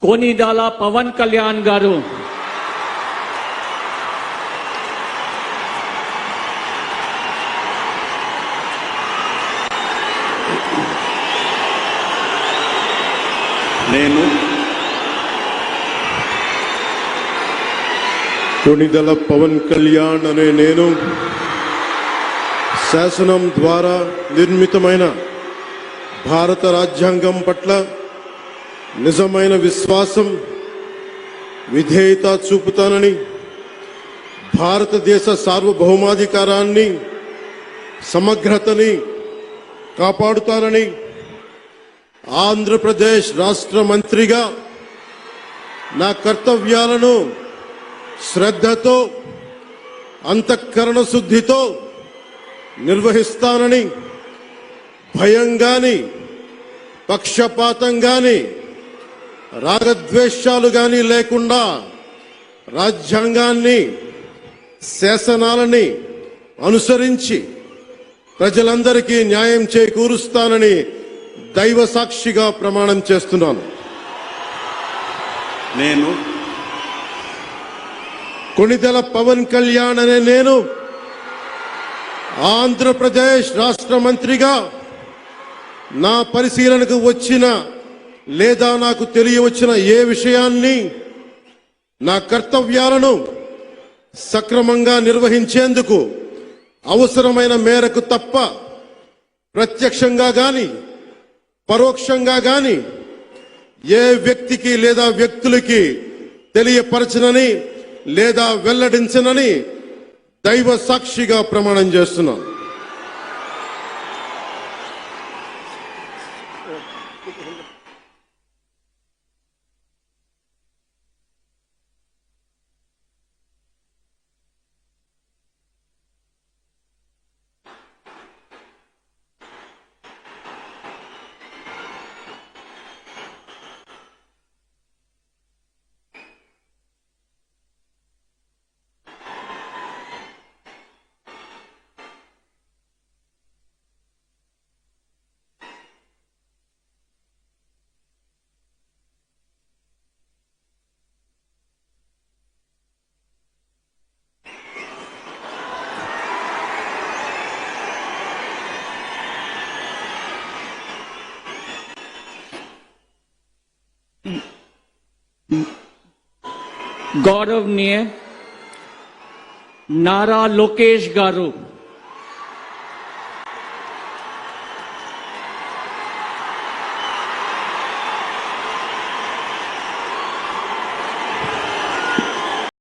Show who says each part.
Speaker 1: कोनिदाला पवन कल्याण गारू
Speaker 2: నేను
Speaker 3: కొనిదల పవన్ కళ్యాణ్ అనే నేను శాసనం ద్వారా నిర్మితమైన భారత రాజ్యాంగం పట్ల నిజమైన విశ్వాసం విధేయత చూపుతానని, భారతదేశ సార్వభౌమాధికారాన్ని సమగ్రతని కాపాడుతానని, ఆంధ్రప్రదేశ్ రాష్ట్ర మంత్రిగా నా కర్తవ్యాలను శ్రద్ధతో అంతఃకరణ శుద్ధితో నిర్వహిస్తానని, భయం గాని పక్షపాతం గాని రాగద్వేషాలు గాని లేకుండా రాజ్యాంగాన్ని శాసనాలని అనుసరించి ప్రజలందరికీ న్యాయం చేకూరుస్తానని దైవ సాక్షిగా ప్రమాణం చేస్తున్నాను.
Speaker 2: నేను
Speaker 3: కొనిదెల పవన్ కళ్యాణ్ అనే నేను ఆంధ్రప్రదేశ్ రాష్ట్ర మంత్రిగా నా పరిశీలనకు వచ్చిన లేదా నాకు తెలియవచ్చిన ఏ విషయాన్ని, నా కర్తవ్యాలను సక్రమంగా నిర్వహించేందుకు అవసరమైన మేరకు తప్ప ప్రత్యక్షంగా గాని పరోక్షంగా గాని ఏ వ్యక్తికి లేదా వ్యక్తులకి తెలియపరచనని లేదా వెల్లడించనని దైవ సాక్షిగా ప్రమాణం చేస్తున్నాను.
Speaker 1: गौरवनीय नारा लोकेश गारू।